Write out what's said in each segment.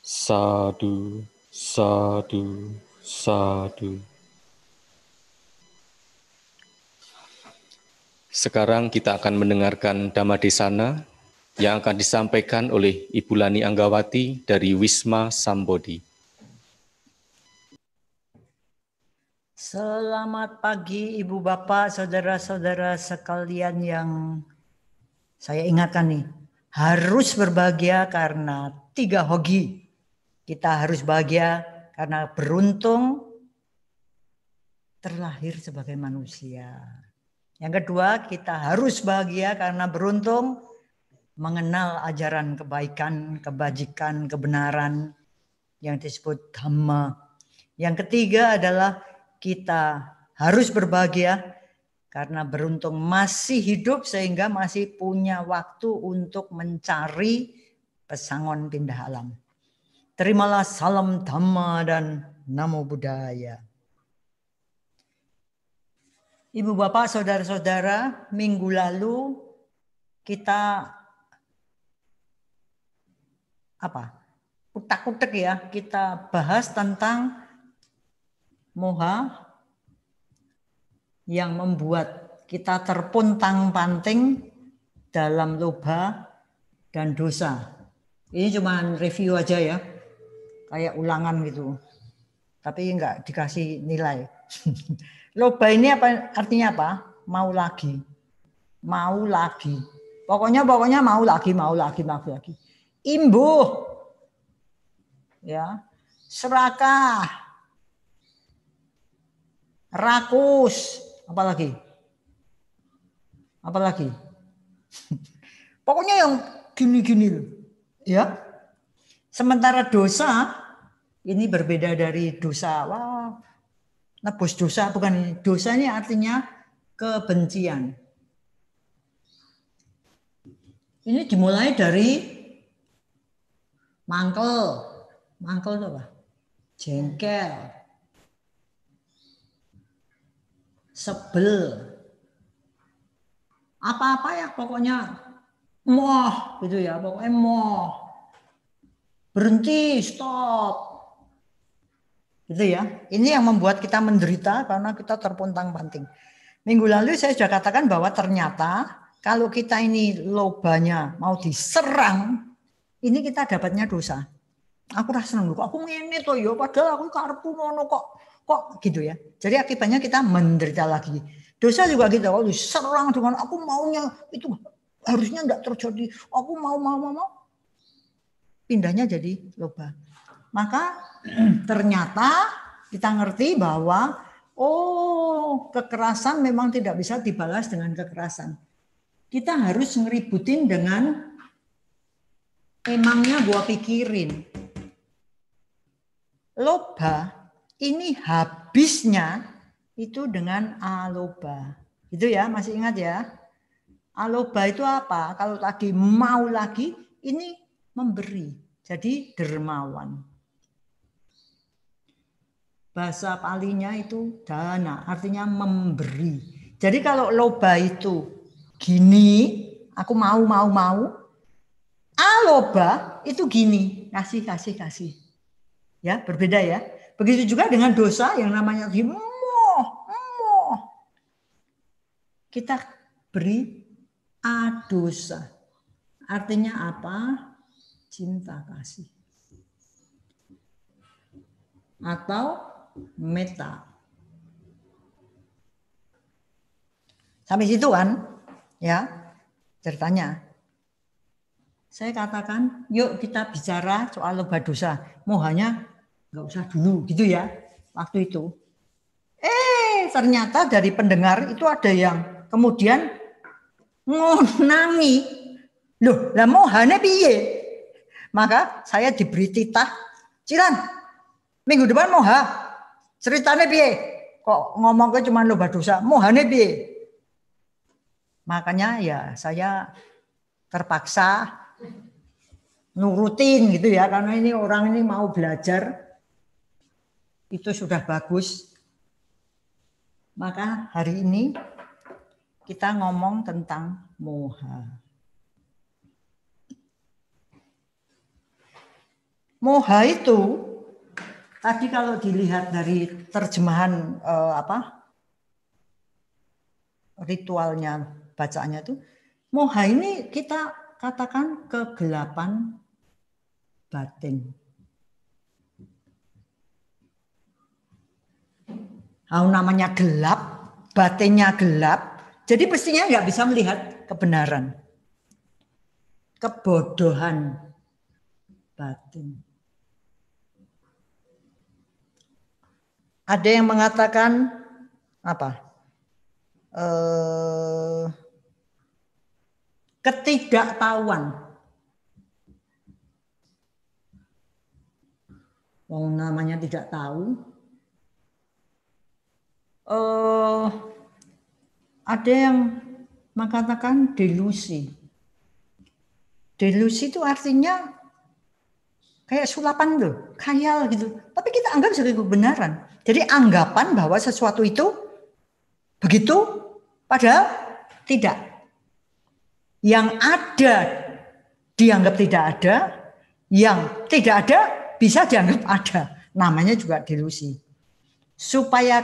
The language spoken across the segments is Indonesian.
Sadu, sadu, sadu. Sekarang kita akan mendengarkan Dhammadesana yang akan disampaikan oleh Ibu Lani Anggawati dari Wisma Sambodi. Selamat pagi Ibu Bapak, saudara-saudara sekalian yang saya ingatkan nih. Harus berbahagia karena 3 hoki. Kita harus bahagia karena beruntung terlahir sebagai manusia. Yang kedua, kita harus bahagia karena beruntung mengenal ajaran kebaikan, kebajikan, kebenaran yang disebut Dhamma. Yang ketiga adalah kita harus berbahagia karena beruntung masih hidup sehingga masih punya waktu untuk mencari pesangon pindah alam. Terimalah salam Dhamma dan Namo Buddhaya. Ibu bapak saudara-saudara, minggu lalu kita utak-utak ya, kita bahas tentang moha yang membuat kita terpuntang-panting dalam loba dan dosa. Ini cuma review aja ya, kayak ulangan gitu. Tapi enggak dikasih nilai. Loba ini artinya apa? Mau lagi. Mau lagi. Pokoknya mau lagi. Imbuh. Ya. Serakah. Rakus. Apalagi? Pokoknya yang gini-gini loh. Ya. Sementara dosa ini berbeda dari dosa. Wah, nebus dosa bukan ini. Dosa ini artinya kebencian. Ini dimulai dari mangkel. Mangkel itu apa? Jengkel. Sebel. Apa-apa ya pokoknya moh gitu ya. Pokoknya moh. Berhenti, stop. Gitu ya. Ini yang membuat kita menderita karena kita terpuntang-panting. Minggu lalu saya sudah katakan bahwa ternyata kalau kita ini lobanya mau diserang, ini kita dapatnya dosa. Aku rasa seneng kok aku ngene to ya, padahal aku karepku ngono kok gitu ya. Jadi akibatnya kita menderita lagi. Dosa juga gitu, kalau diserang dengan aku maunya itu harusnya enggak terjadi. Aku mau. Pindahnya jadi loba. Maka ternyata kita ngerti bahwa kekerasan memang tidak bisa dibalas dengan kekerasan. Kita harus ngeributin dengan emangnya gua pikirin. Loba ini habisnya itu dengan aloba. Itu ya, masih ingat ya? Aloba itu apa? Kalau tadi mau lagi, ini memberi. Jadi dermawan. Bahasa palinya itu dana, artinya memberi. Jadi kalau loba itu gini, aku mau. Aloba itu gini, kasih. Ya, berbeda ya. Begitu juga dengan dosa yang namanya moh. Kita beri adosa. Artinya apa? Cinta kasih. Atau meta. Sampai situ kan? Ya. Ceritanya. Saya katakan, yuk kita bicara soal loba dosa. Mohanya nggak usah dulu gitu ya. Waktu itu. Ternyata dari pendengar itu ada yang kemudian ngonangi. Loh, lah mohane piye? Maka saya diberi titah, Cilan, minggu depan moha. Ceritanya piye? Kok ngomongnya cuma loba dosa, mohane piye? Makanya ya saya terpaksa nurutin gitu ya, karena ini orang ini mau belajar, itu sudah bagus. Maka hari ini kita ngomong tentang moha. Moha itu tadi kalau dilihat dari terjemahan ritualnya, bacaannya itu, moha ini kita katakan kegelapan batin. Namanya gelap, batinnya gelap, jadi pastinya nggak bisa melihat kebenaran. Kebodohan batin. Ada yang mengatakan apa? Ketidaktahuan. Namanya tidak tahu. Ada yang mengatakan delusi. Delusi itu artinya kayak sulapan tuh, khayal gitu. Tapi kita anggap sebagai kebenaran. Jadi anggapan bahwa sesuatu itu begitu, padahal tidak. Yang ada dianggap tidak ada, yang tidak ada bisa dianggap ada. Namanya juga delusi. Supaya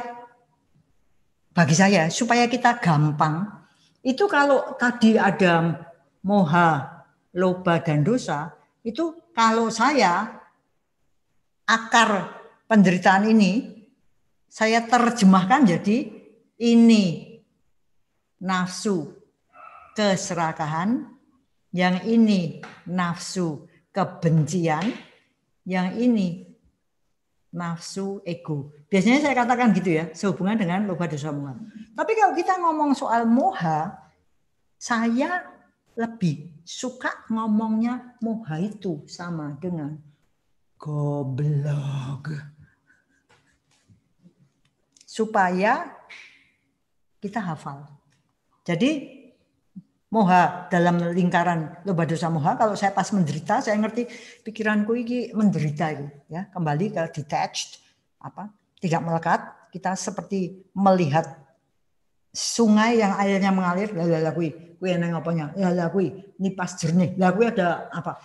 bagi saya, supaya kita gampang, itu kalau tadi ada moha, loba, dan dosa, itu kalau saya akar penderitaan ini, saya terjemahkan jadi ini nafsu keserakahan, yang ini nafsu kebencian, yang ini nafsu ego. Biasanya saya katakan gitu ya, sehubungan dengan loba, dosa, moha. Tapi kalau kita ngomong soal moha, saya lebih suka ngomongnya moha itu sama dengan goblok. Supaya kita hafal. Jadi moha dalam lingkaran loba, dosa, moha, kalau saya pas menderita, saya ngerti pikiranku ini menderita itu, ya, kembali ke detached, tidak melekat. Kita seperti melihat sungai yang airnya mengalir, kui eneng apanya, kui ini pas jernih, kui ada apa?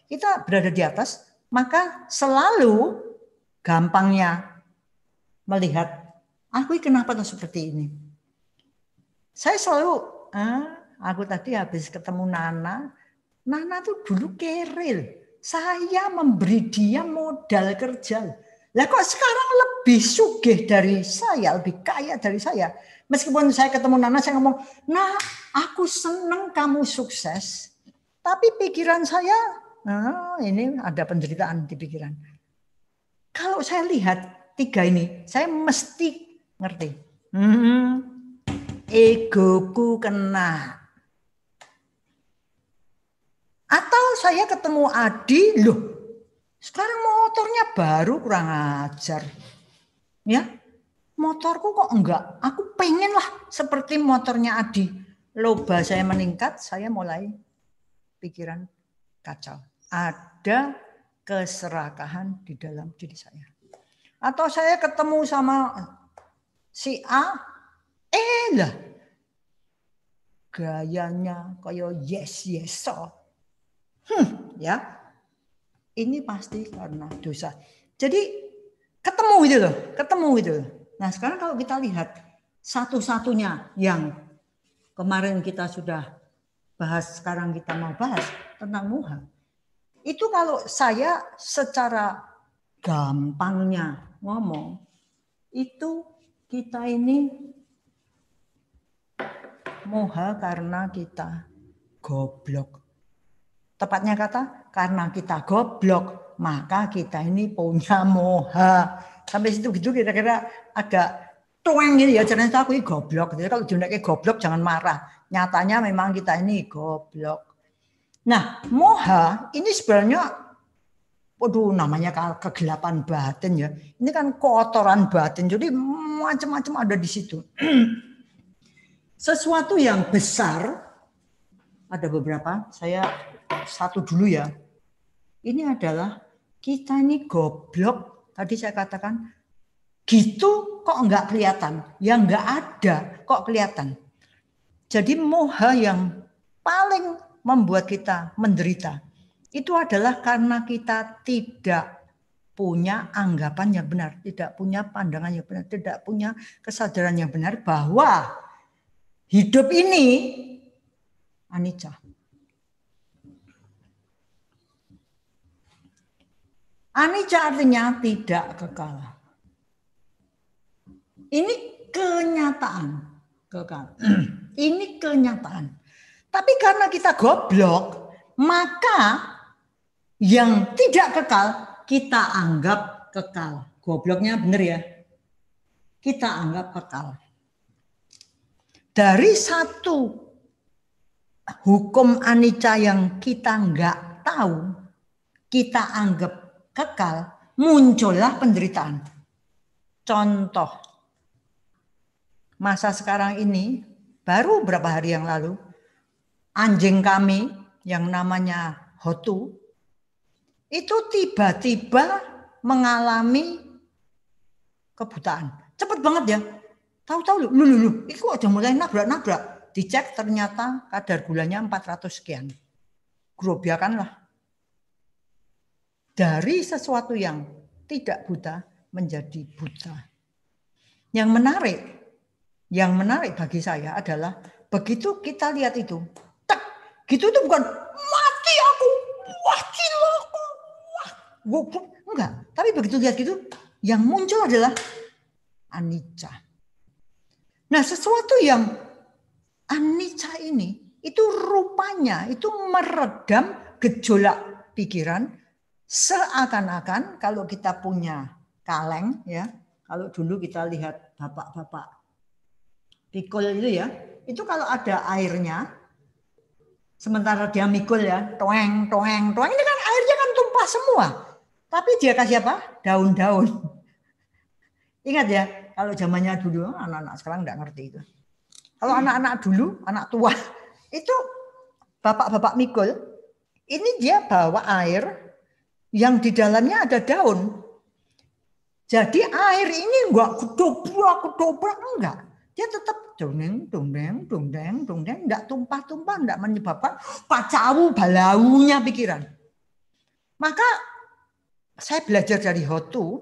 Kita berada di atas, maka selalu gampangnya melihat, aku kenapa tuh seperti ini. Saya selalu, aku tadi habis ketemu Nana tuh dulu keril, saya memberi dia modal kerja. Lah kok sekarang lebih sugih dari saya, lebih kaya dari saya. Meskipun saya ketemu Nana, saya ngomong, nah aku seneng kamu sukses. Tapi pikiran saya, ini ada penderitaan di pikiran. Kalau saya lihat tiga ini, saya mesti ngerti. Egoku kena. Atau saya ketemu Adi, loh sekarang motornya baru, kurang ajar. Ya, motorku kok enggak. Aku pengen lah seperti motornya Adi. Loba saya meningkat, saya mulai pikiran kacau. Ada keserakahan di dalam diri saya. Atau saya ketemu sama si A, lah gayanya kayak yes so. Ya, ini pasti karena dosa. Jadi ketemu gitu loh. Nah sekarang kalau kita lihat satu-satunya yang kemarin kita sudah bahas, sekarang kita mau bahas tentang moha. Itu kalau saya secara gampangnya ngomong, itu kita ini moha karena kita goblok. Tepatnya kata, karena kita goblok, maka kita ini punya moha. Sampai situ gitu kira-kira agak tuang gitu ya, ternyata aku ini goblok. Jadi kalau kayak goblok jangan marah. Nyatanya memang kita ini goblok. Nah, moha ini sebenarnya, namanya kegelapan batin ya. Ini kan kotoran batin, jadi macam-macam ada di situ. Sesuatu yang besar, ada beberapa, saya satu dulu ya. Ini adalah kita ini goblok. Tadi saya katakan gitu kok enggak kelihatan. Yang enggak ada kok kelihatan. Jadi moha yang paling membuat kita menderita itu adalah karena kita tidak punya anggapan yang benar, tidak punya pandangan yang benar, tidak punya kesadaran yang benar bahwa hidup ini anicca. Anicca artinya tidak kekal. Ini kenyataan. Kekal. Ini kenyataan. Tapi karena kita goblok, maka yang tidak kekal kita anggap kekal. Gobloknya benar ya. Kita anggap kekal. Dari satu hukum anicca yang kita nggak tahu, kita anggap kekal, muncullah penderitaan. Contoh, masa sekarang ini, baru beberapa hari yang lalu, anjing kami yang namanya Hotu, itu tiba-tiba mengalami kebutaan. Cepat banget ya. Tahu-tahu lu, itu udah mulai nabrak-nabrak. Dicek ternyata kadar gulanya 400 sekian. Gerobakan lah. Dari sesuatu yang tidak buta menjadi buta. Yang menarik bagi saya adalah begitu kita lihat itu, tak, gitu itu bukan mati aku, wah gila aku, wah goblok, enggak. Tapi begitu lihat gitu, yang muncul adalah anicca. Nah, sesuatu yang anicca ini itu rupanya itu meredam gejolak pikiran. Seakan-akan kalau kita punya kaleng ya, kalau dulu kita lihat bapak-bapak pikul itu ya, itu kalau ada airnya, sementara dia mikul ya, toeng, ini kan airnya kan tumpah semua. Tapi dia kasih apa? Daun-daun. Ingat ya, kalau zamannya dulu, anak-anak sekarang nggak ngerti itu. Kalau anak-anak dulu, anak tua, itu bapak-bapak mikul, ini dia bawa air, yang di dalamnya ada daun. Jadi air ini enggak kedobrak enggak. Dia tetap dongeng, enggak tumpah-tumpah, enggak menyebabkan pacawu balaunya pikiran. Maka saya belajar dari Hotu,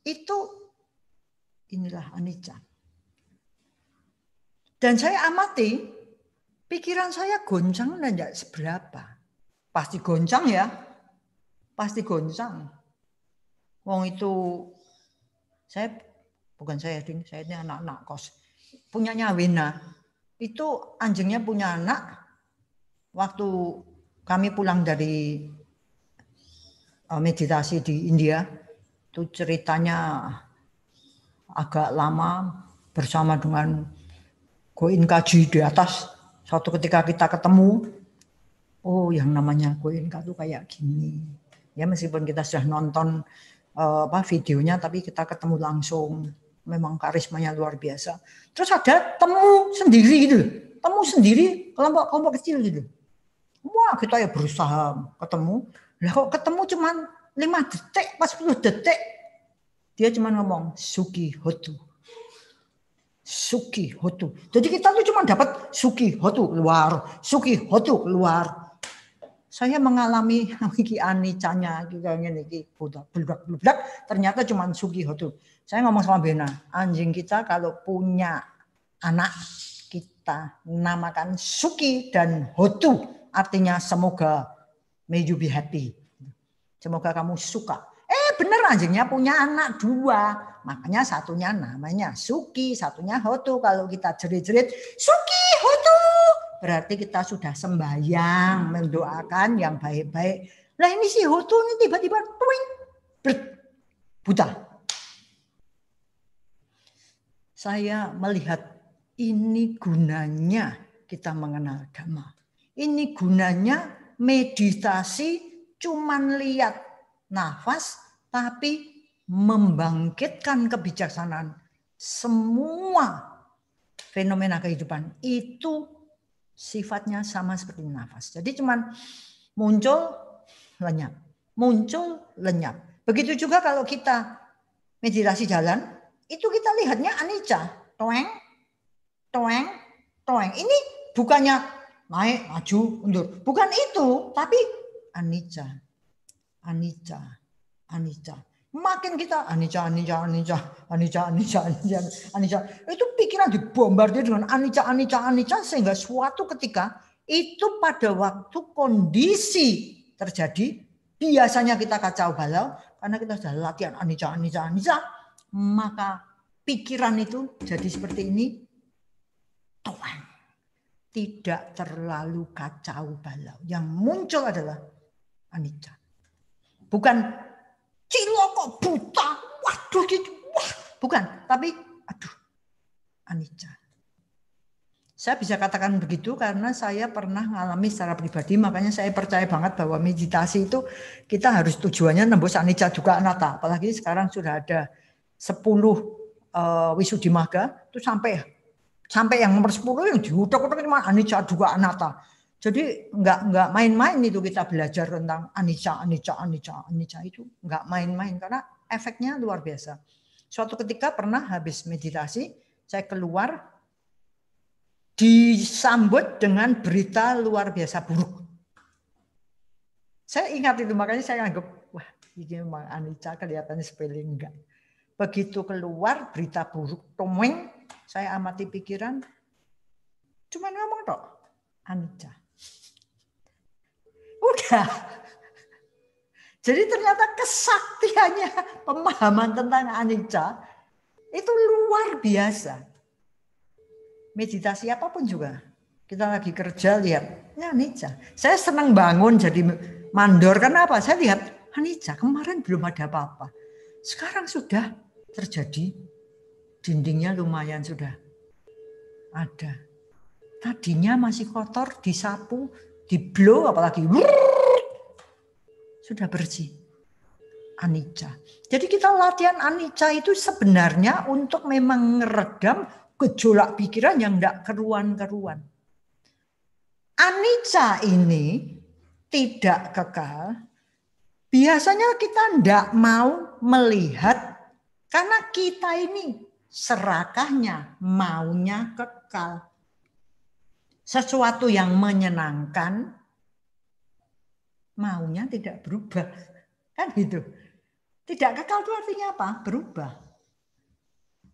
itu inilah anicca. Dan saya amati, pikiran saya goncang dan enggak seberapa. Pasti goncang ya. Pasti goncang. Wong itu saya ini anak-anak kos. Punyanya Wina. Itu anjingnya punya anak. Waktu kami pulang dari meditasi di India, itu ceritanya agak lama bersama dengan Goenkaji di atas. Suatu ketika kita ketemu, oh yang namanya Goenka itu kayak gini. Ya meskipun kita sudah nonton videonya, tapi kita ketemu langsung, memang karismanya luar biasa. Terus ada temu sendiri gitu, kelompok kecil gitu. Wah kita ya berusaha ketemu, lah kok ketemu cuma 5 detik, pas 10 detik, dia cuma ngomong Suki Hotu. Jadi kita tuh cuma dapat Suki Hotu keluar, Suki Hotu keluar. Saya mengalami anicca-nya budak, ternyata cuma Suki Hotu. Saya ngomong sama Bena, anjing kita kalau punya anak kita namakan Suki dan Hotu, artinya semoga may you be happy. Semoga kamu suka. Bener anjingnya punya anak 2, makanya satunya namanya Suki, satunya Hotu. Kalau kita jerit-jerit Suki Hotu, berarti kita sudah sembahyang mendoakan yang baik-baik. Lah ini si Hotu ini tiba-tiba buta. Saya melihat ini gunanya kita mengenal Dhamma. Ini gunanya meditasi cuman lihat nafas tapi membangkitkan kebijaksanaan. Semua fenomena kehidupan itu sifatnya sama seperti nafas. Jadi cuman muncul, lenyap. Begitu juga kalau kita meditasi jalan, itu kita lihatnya anicca. Toeng. Ini bukannya naik, maju, mundur. Bukan itu, tapi anicca, anicca, anicca. Makin kita anicca, anicca, anicca, anicca, anicca, anicca, anicca. Itu pikiran dibombardir dengan anicca, anicca, anicca sehingga suatu ketika itu pada waktu kondisi terjadi biasanya kita kacau balau karena kita sudah latihan anicca, anicca, anicca, maka pikiran itu jadi seperti ini. Tuhan, tidak terlalu kacau balau. Yang muncul adalah anicca. Bukan ciloko buta, waduh gitu, wah, bukan. Tapi aduh, anicca. Saya bisa katakan begitu karena saya pernah mengalami secara pribadi, makanya saya percaya banget bahwa meditasi itu kita harus tujuannya nembus anicca dukkha anatta. Apalagi sekarang sudah ada 10 Wisuddhimagga itu sampai yang nomor 10 yang diutak-utak itu anicca dukkha anatta. Jadi enggak main-main itu kita belajar tentang anicca itu enggak main-main karena efeknya luar biasa. Suatu ketika pernah habis meditasi, saya keluar disambut dengan berita luar biasa buruk. Saya ingat itu, makanya saya anggap wah ini memang anicca kelihatannya sepele enggak. Begitu keluar berita buruk, tomeng, saya amati pikiran, cuma ngomong tok, anicca. Udah. Jadi ternyata kesaktiannya pemahaman tentang anicca itu luar biasa. Meditasi apapun juga. Kita lagi kerja lihat, ya anicca. Saya senang bangun jadi mandor, karena apa? Saya lihat anicca, kemarin belum ada apa-apa. Sekarang sudah terjadi, dindingnya lumayan sudah ada. Tadinya masih kotor, disapu, diblow, apalagi sudah bersih. Anicca. Jadi kita latihan anicca itu sebenarnya untuk memang meredam gejolak pikiran yang tidak keruan-keruan. Anicca ini tidak kekal. Biasanya kita tidak mau melihat karena kita ini serakahnya maunya kekal. Sesuatu yang menyenangkan maunya tidak berubah. Kan gitu. Tidak kekal itu artinya apa? Berubah.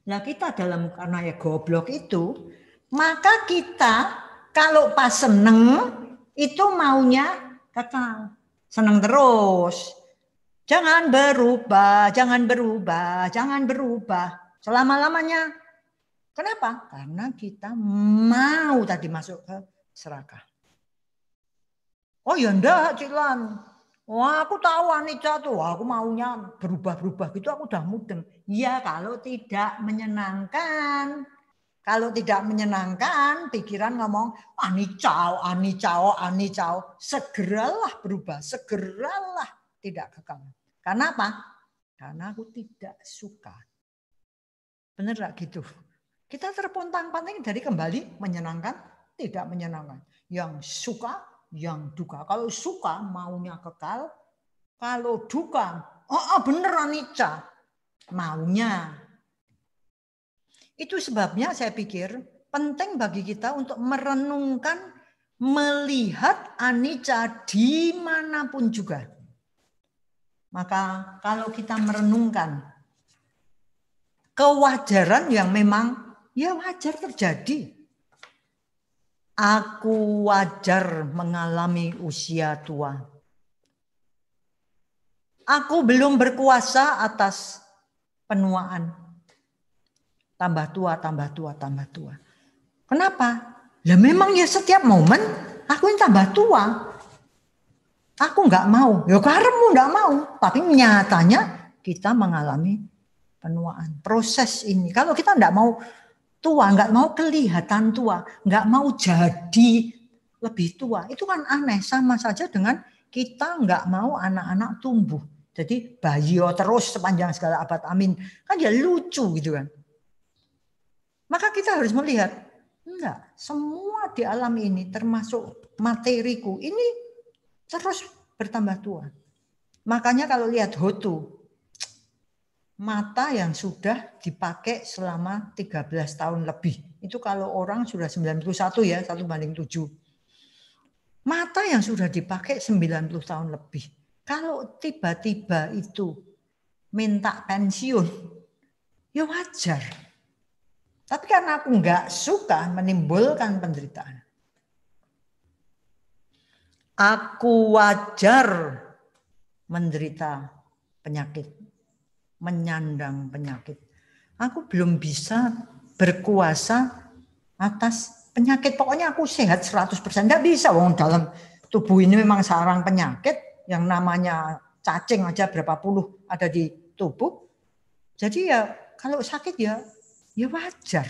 Nah kita karena ya goblok itu, maka kita kalau pas seneng itu maunya kekal. Seneng terus. Jangan berubah, jangan berubah, jangan berubah. Selama-lamanya. Kenapa? Karena kita mau tadi masuk ke serakah. Oh ya enggak, Cilan. Wah aku tahu anicca tuh, aku maunya berubah-berubah gitu, aku udah mudeng. Ya kalau tidak menyenangkan. Kalau tidak menyenangkan, pikiran ngomong anicca, anicca, anicca. Segeralah berubah, segeralah tidak kekal. Karena apa? Karena aku tidak suka. Bener gak gitu? Kita terpontang-panting dari kembali menyenangkan, tidak menyenangkan. Yang suka, yang duka. Kalau suka maunya kekal, kalau duka, bener anicca, maunya. Itu sebabnya saya pikir penting bagi kita untuk merenungkan, melihat anicca dimanapun juga. Maka kalau kita merenungkan kewajaran yang memang ya wajar terjadi. Aku wajar mengalami usia tua. Aku belum berkuasa atas penuaan. Tambah tua, tambah tua, tambah tua. Kenapa? Ya memang ya setiap momen aku yang tambah tua. Aku nggak mau. Ya karemu nggak mau. Tapi nyatanya kita mengalami penuaan. Proses ini. Kalau kita nggak mau tua, nggak mau kelihatan tua, nggak mau jadi lebih tua, itu kan aneh. Sama saja dengan kita nggak mau anak-anak tumbuh. Jadi bayi terus sepanjang segala abad amin. Kan ya lucu gitu kan. Maka kita harus melihat, enggak, semua di alam ini termasuk materiku ini terus bertambah tua. Makanya kalau lihat Hotu, mata yang sudah dipakai selama 13 tahun lebih. Itu kalau orang sudah 91 ya, 1/7. Mata yang sudah dipakai 90 tahun lebih. Kalau tiba-tiba itu minta pensiun, ya wajar. Tapi karena aku nggak suka menimbulkan penderitaan, aku wajar menderita penyakit, menyandang penyakit. Aku belum bisa berkuasa atas penyakit. Pokoknya aku sehat 100%. Nggak bisa, wong dalam tubuh ini memang sarang penyakit yang namanya cacing aja berapa puluh ada di tubuh. Jadi ya kalau sakit ya wajar.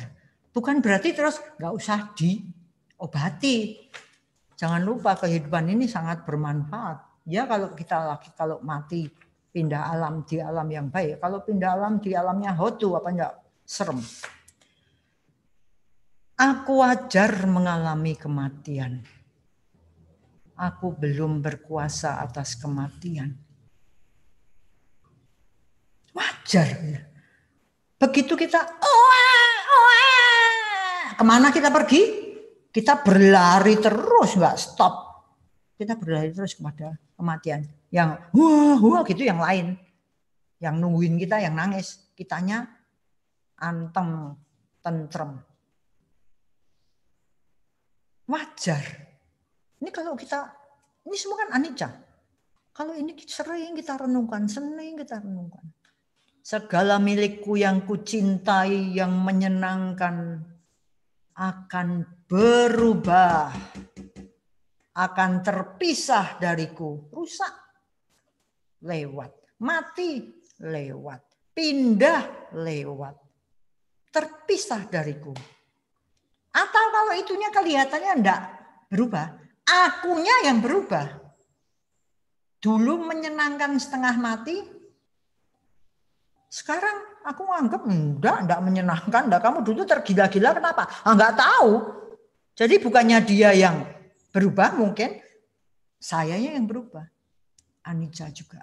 Bukan berarti terus nggak usah diobati. Jangan lupa kehidupan ini sangat bermanfaat. Ya kalau kalau mati pindah alam di alam yang baik. Kalau pindah alam di alamnya hotu apa enggak serem. Aku wajar mengalami kematian. Aku belum berkuasa atas kematian. Wajar. Begitu kita kemana kita pergi? Kita berlari terus, nggak stop. Kita berlari terus kepada kematian. Yang wah gitu yang lain. Yang nungguin kita, yang nangis. Kitanya anteng, tentrem. Wajar. Ini kalau kita, ini semua kan anicca. Kalau ini sering kita renungkan, Segala milikku yang kucintai, yang menyenangkan, akan berubah. Akan terpisah dariku. Rusak. Lewat. Mati. Lewat. Pindah. Lewat. Terpisah dariku. Atau kalau itunya kelihatannya enggak berubah. Akunya yang berubah. Dulu menyenangkan setengah mati. Sekarang aku anggap enggak menyenangkan. Enggak. Kamu dulu tergila-gila kenapa? Enggak tahu. Jadi bukannya dia yang berubah mungkin. Sayanya yang berubah. Anicca juga.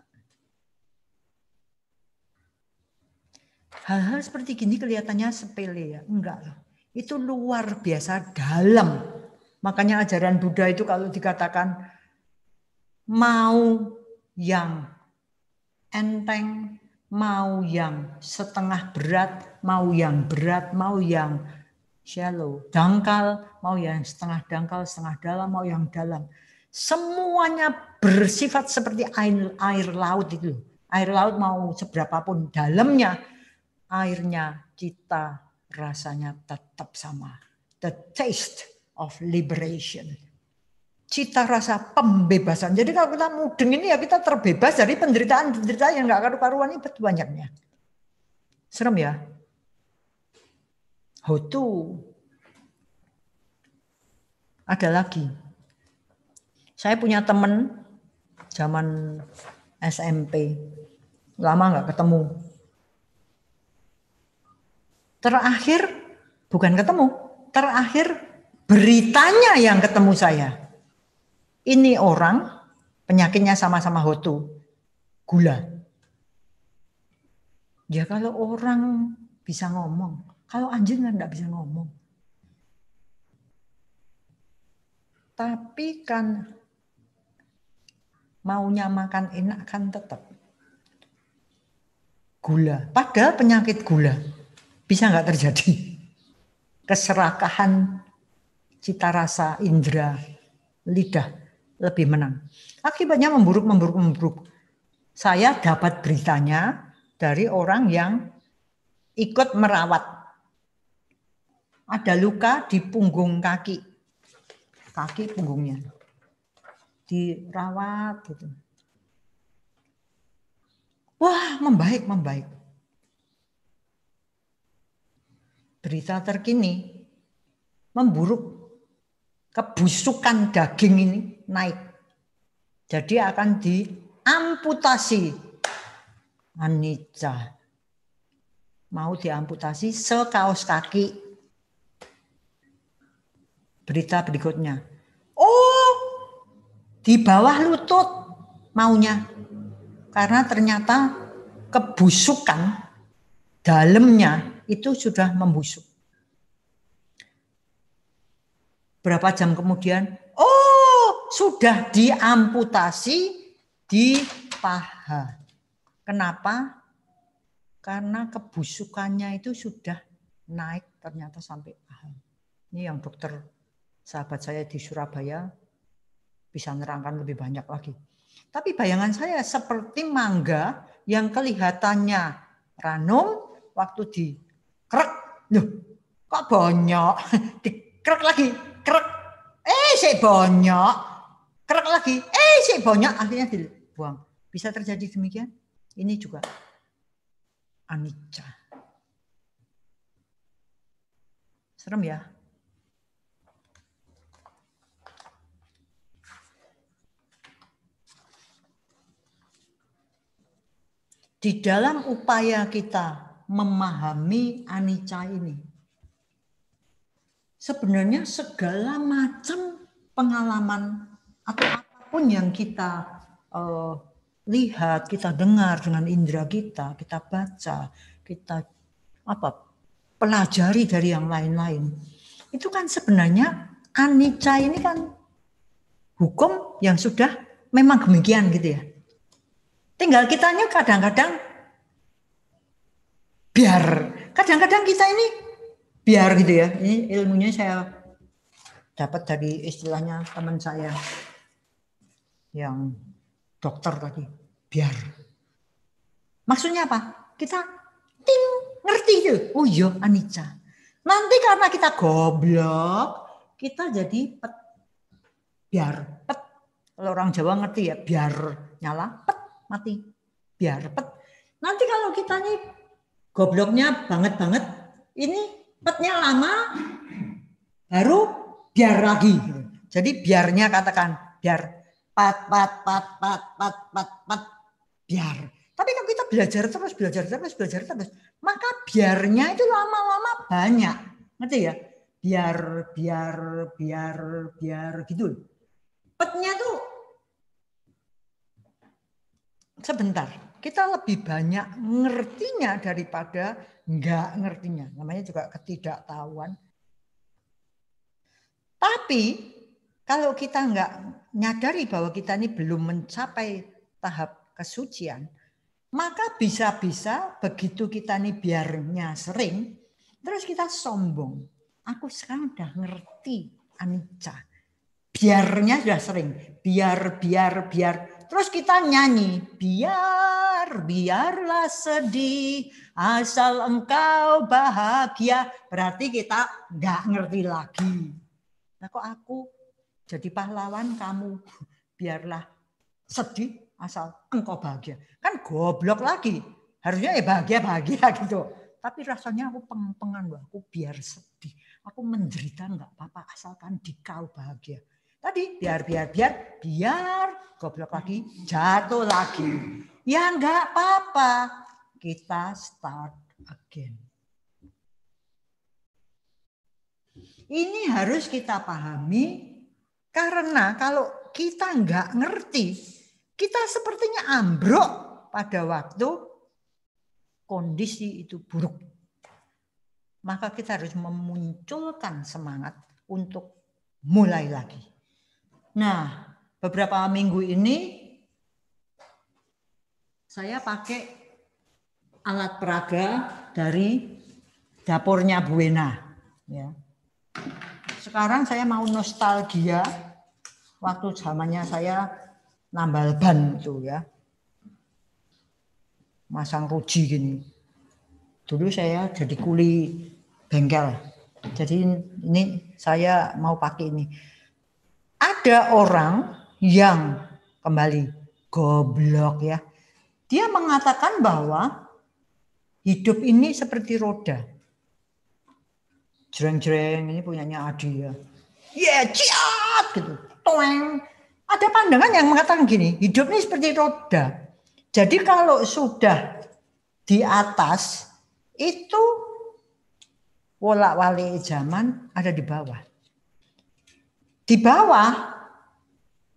Hal-hal seperti gini kelihatannya sepele ya. Enggak loh. Itu luar biasa dalam. Makanya ajaran Buddha itu kalau dikatakan mau yang enteng, mau yang setengah berat, mau yang berat, mau yang shallow, dangkal, mau yang setengah dangkal, setengah dalam, mau yang dalam. Semuanya bersifat seperti air laut itu. Air laut mau seberapapun dalamnya, airnya kita rasanya tetap sama. The taste of liberation. Cita rasa pembebasan. Jadi kalau kita mudeng ini ya kita terbebas dari penderitaan-penderitaan yang gak karu-karuan ini banyaknya. Serem ya. Hotu. Ada lagi. Saya punya teman zaman SMP. Lama gak ketemu. Terakhir beritanya yang ketemu saya. Ini orang penyakitnya sama-sama hotu, gula. Ya kalau orang bisa ngomong, kalau anjing kan enggak bisa ngomong. Tapi kan maunya makan enak kan tetap. Gula, padahal penyakit gula bisa enggak terjadi. Keserakahan cita rasa indera lidah lebih menang. Akibatnya memburuk. Saya dapat beritanya dari orang yang ikut merawat. Ada luka di punggung kaki punggungnya. Dirawat gitu. Wah, membaik. Berita terkini memburuk. Kebusukan daging ini naik. Jadi akan diamputasi. Anicca. Mau diamputasi sekaos kaki. Berita berikutnya. Oh, di bawah lutut maunya. Karena ternyata kebusukan dalamnya itu sudah membusuk. Berapa jam kemudian, oh sudah diamputasi di paha. Kenapa? Karena kebusukannya itu sudah naik ternyata sampai paha. Ini yang dokter sahabat saya di Surabaya bisa nerangkan lebih banyak lagi. Tapi bayangan saya seperti mangga yang kelihatannya ranum waktu dikrek. Loh, kok banyak? Dikrek lagi, krek. Sik banyak. Krek lagi, sik banyak. Akhirnya dibuang. Bisa terjadi demikian? Ini juga anicca. Serem ya? Di dalam upaya kita memahami anicca ini, sebenarnya segala macam pengalaman atau apapun yang kita lihat, kita dengar dengan indera kita baca, kita pelajari dari yang lain-lain. Itu kan sebenarnya anicca ini kan hukum yang sudah memang demikian gitu ya. Tinggal kitanya kadang-kadang biar, kadang-kadang kita ini biar gitu ya. Ini ilmunya saya dapat dari istilahnya teman saya yang dokter tadi, biar. Maksudnya apa? Kita ting ngerti itu. Oh iya, anicca. Nanti karena kita goblok, kita jadi pet. Biar pet. Kalau orang Jawa ngerti ya, biar nyala pet. Mati, biar pet. Nanti kalau kita nih gobloknya banget, ini petnya lama, baru biar lagi. Jadi biarnya katakan biar pat, biar. Tapi kalau kita belajar terus, maka biarnya itu lama-lama banyak, ngerti ya? Biar gitu. Petnya tuh sebentar, kita lebih banyak ngertinya daripada enggak ngertinya. Namanya juga ketidaktahuan. Tapi kalau kita enggak nyadari bahwa kita ini belum mencapai tahap kesucian, maka bisa-bisa begitu kita ini biarnya sering, terus kita sombong. Aku sekarang udah ngerti anicca. Biarnya sudah sering. Biar. Terus kita nyanyi, biarlah sedih, asal engkau bahagia. Berarti kita nggak ngerti lagi. Nah kok aku jadi pahlawan kamu, biarlah sedih, asal engkau bahagia. Kan goblok lagi. Harusnya bahagia gitu. Tapi rasanya aku pengen-pengen, aku biar sedih. Aku menderita nggak apa-apa, asalkan dikau bahagia. Tadi biar goblok lagi, jatuh lagi. Ya enggak apa-apa. Kita start again. Ini harus kita pahami karena kalau kita enggak ngerti, kita sepertinya ambruk pada waktu kondisi itu buruk. Maka kita harus memunculkan semangat untuk mulai lagi. Nah, beberapa minggu ini saya pakai alat peraga dari dapurnya Buena. Ya. Sekarang saya mau nostalgia waktu zamannya saya nambal ban itu ya, masang ruji gini. Dulu saya jadi kuli bengkel. Jadi ini saya mau pakai ini. Ada orang yang kembali goblok ya. Dia mengatakan bahwa hidup ini seperti roda. Jreng-jreng ini punyanya Adi ya. Ciat gitu. Toeng. Ada pandangan yang mengatakan gini, hidup ini seperti roda. Jadi kalau sudah di atas itu wolak-walik zaman ada di bawah. Di bawah,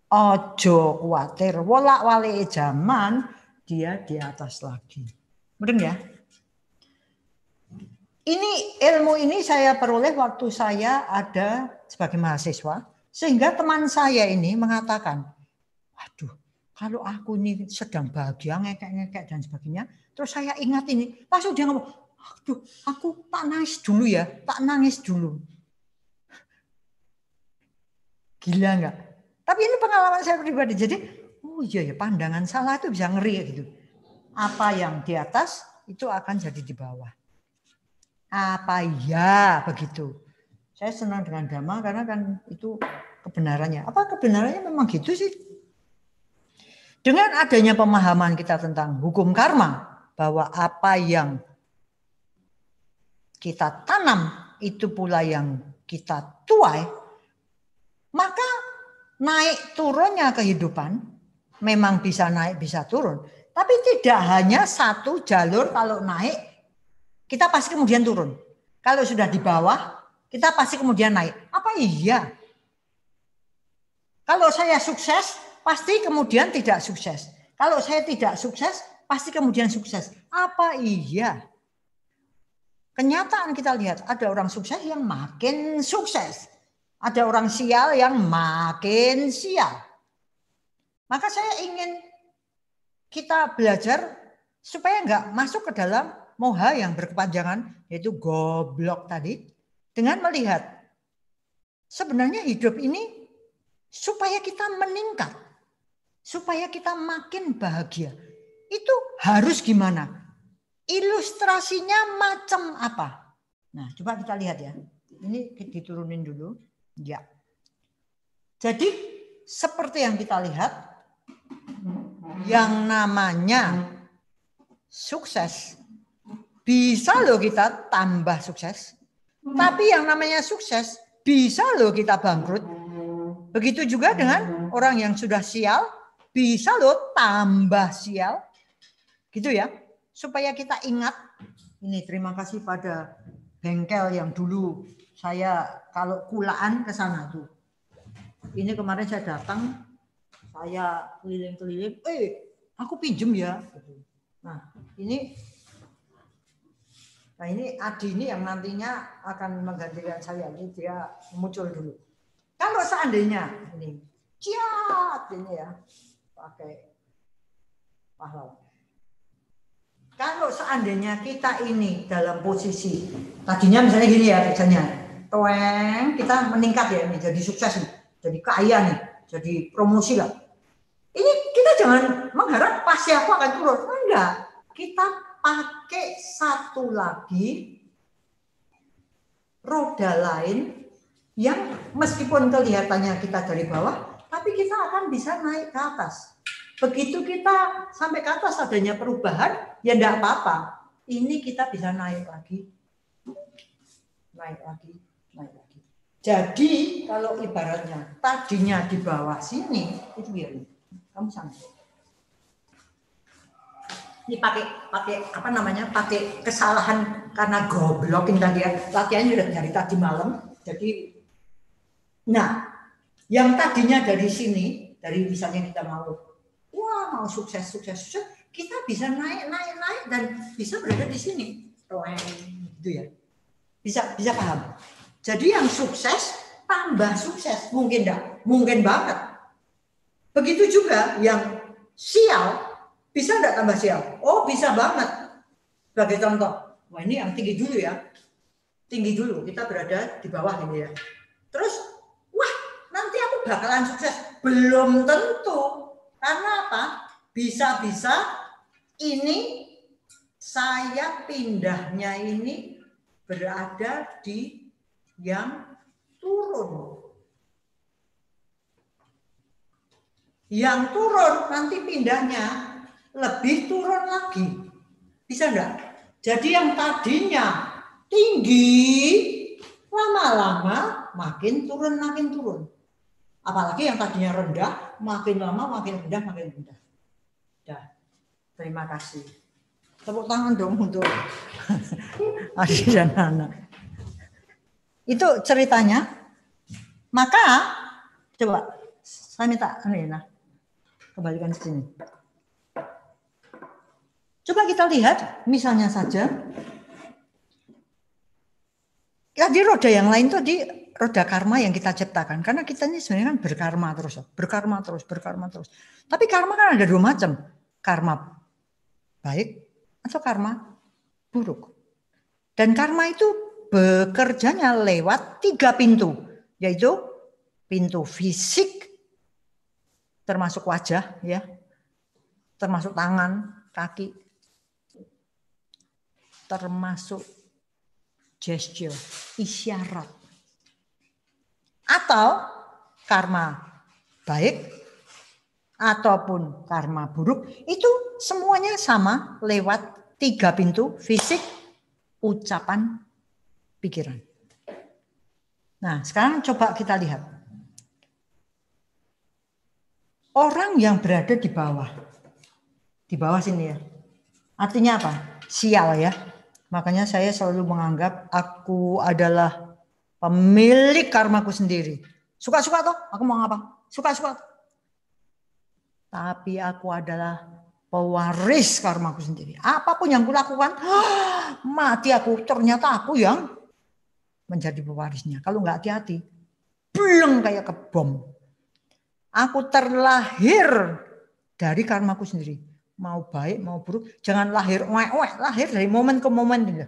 ojo khawatir, wolak-walik zaman dia di atas lagi. Benar ya? Ini ilmu ini saya peroleh waktu saya ada sebagai mahasiswa. Sehingga teman saya ini mengatakan, waduh, kalau aku ini sedang bahagia, ngekek-ngekek dan sebagainya, terus saya ingat ini, langsung dia ngomong, aduh, aku tak nangis dulu ya, tak nangis dulu. Gila enggak? Tapi ini pengalaman saya pribadi. Jadi, oh iya ya, pandangan salah itu bisa ngeri gitu. Apa yang di atas itu akan jadi di bawah. Apa ya begitu? Saya senang dengan Dhamma karena kan itu kebenarannya. Apa kebenarannya memang gitu sih? Dengan adanya pemahaman kita tentang hukum karma, bahwa apa yang kita tanam itu pula yang kita tuai, maka naik turunnya kehidupan memang bisa naik bisa turun. Tapi tidak hanya satu jalur, kalau naik kita pasti kemudian turun. Kalau sudah di bawah kita pasti kemudian naik. Apa iya? Kalau saya sukses pasti kemudian tidak sukses. Kalau saya tidak sukses pasti kemudian sukses. Apa iya? Kenyataan kita lihat ada orang sukses yang makin sukses. Ada orang sial yang makin sial. Maka saya ingin kita belajar supaya enggak masuk ke dalam moha yang berkepanjangan, yaitu goblok tadi, dengan melihat sebenarnya hidup ini supaya kita meningkat, supaya kita makin bahagia, itu harus gimana? Ilustrasinya macam apa? Nah, coba kita lihat ya. Ini diturunin dulu. Ya. Jadi seperti yang kita lihat, yang namanya sukses bisa loh kita tambah sukses. Tapi yang namanya sukses bisa loh kita bangkrut. Begitu juga dengan orang yang sudah sial, bisa loh tambah sial. Gitu ya. Supaya kita ingat, ini terima kasih pada bengkel yang dulu saya kalau kulaan ke sana tuh. Ini kemarin saya datang, saya keliling-keliling, aku pinjem ya. Nah ini Adi ini yang nantinya akan menggantikan saya. Ini dia muncul dulu. Kalau seandainya ini ciat ini ya pakai pahlawan. Kalau seandainya kita ini dalam posisi tadinya misalnya gini ya kerjanya, kita meningkat ya ini jadi sukses nih, jadi kaya nih, jadi promosi lah. Ini kita jangan mengharap pasti aku akan turun, enggak. Kita pakai satu lagi roda lain yang meskipun kelihatannya kita dari bawah, tapi kita akan bisa naik ke atas. Begitu kita sampai ke atas adanya perubahan, ya enggak apa-apa. Ini kita bisa naik lagi. Naik lagi, naik lagi. Jadi kalau ibaratnya tadinya di bawah sini, itu biar kamu sampai. Ini pakai apa namanya? Pakai kesalahan karena goblokin tadi ya. Latihannya udah dari tadi malam. Jadi nah, yang tadinya dari sini, dari misalnya kita mau sukses, kita bisa naik dan bisa berada di sini. Gitu ya. Bisa paham. Jadi yang sukses tambah sukses, mungkin enggak? Mungkin banget. Begitu juga yang sial, bisa enggak tambah sial? Oh, bisa banget. Sebagai contoh, wah ini yang tinggi dulu ya. Tinggi dulu, kita berada di bawah ini ya. Terus, wah nanti aku bakalan sukses. Belum tentu. Karena apa? Bisa-bisa ini saya pindahnya ini berada di yang turun. Yang turun nanti pindahnya lebih turun lagi. Bisa enggak? Jadi yang tadinya tinggi lama-lama makin turun. Apalagi yang tadinya rendah makin lama makin rendah. Dah. Terima kasih. Tepuk tangan dong untuk adik dan anak. Itu ceritanya. Maka coba saya minta kembalikan ke sini. Coba kita lihat misalnya saja. Tadi roda yang lain tadi roda karma yang kita ciptakan. Karena kita ini sebenarnya kan berkarma terus. Tapi karma kan ada 2 macam. Karma baik atau karma buruk. Dan karma itu bekerjanya lewat 3 pintu. Yaitu pintu fisik, termasuk wajah, ya, termasuk tangan, kaki, termasuk gesture, isyarat. Atau karma baik ataupun karma buruk, itu semuanya sama lewat 3 pintu, fisik, ucapan, pikiran. Nah, sekarang coba kita lihat. Orang yang berada di bawah sini ya. Artinya apa? Sial ya. Makanya saya selalu menganggap aku adalah pemilik karmaku sendiri. Suka-suka toh, aku mau apa? Suka-suka. Tapi aku adalah pewaris karmaku sendiri. Apapun yang kulakukan, mati aku. Ternyata aku yang menjadi pewarisnya. Kalau nggak hati-hati, belum kayak kebom. Aku terlahir dari karmaku sendiri. Mau baik, mau buruk. Jangan lahir, lahir dari momen ke momen.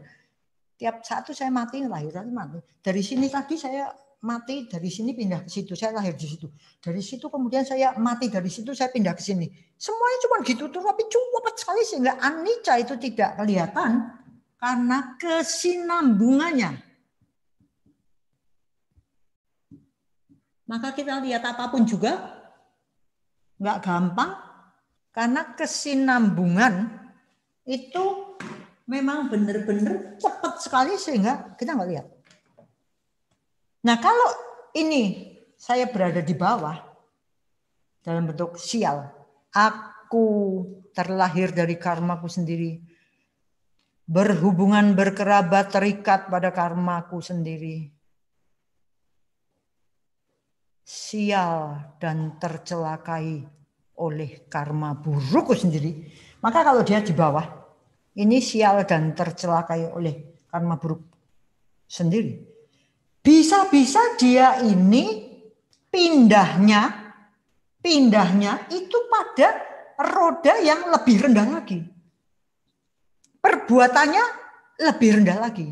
Tiap saat saya mati, lahir lagi mati. Dari sini tadi saya mati, dari sini pindah ke situ. Saya lahir di situ. Dari situ kemudian saya mati, dari situ saya pindah ke sini. Semuanya cuma gitu tuh, tapi cepat sekali sehingga anicca itu tidak kelihatan karena kesinambungannya. Maka kita lihat apapun juga nggak gampang karena kesinambungan itu memang benar-benar cepat sekali sehingga kita nggak lihat. Nah kalau ini saya berada di bawah dalam bentuk sial, aku terlahir dari karmaku sendiri, berhubungan berkerabat terikat pada karmaku sendiri, sial dan tercelakai oleh karma burukku sendiri. Maka kalau dia di bawah, ini sial dan tercelakai oleh karma buruk sendiri. Bisa-bisa dia ini pindahnya itu pada roda yang lebih rendah lagi. Perbuatannya lebih rendah lagi.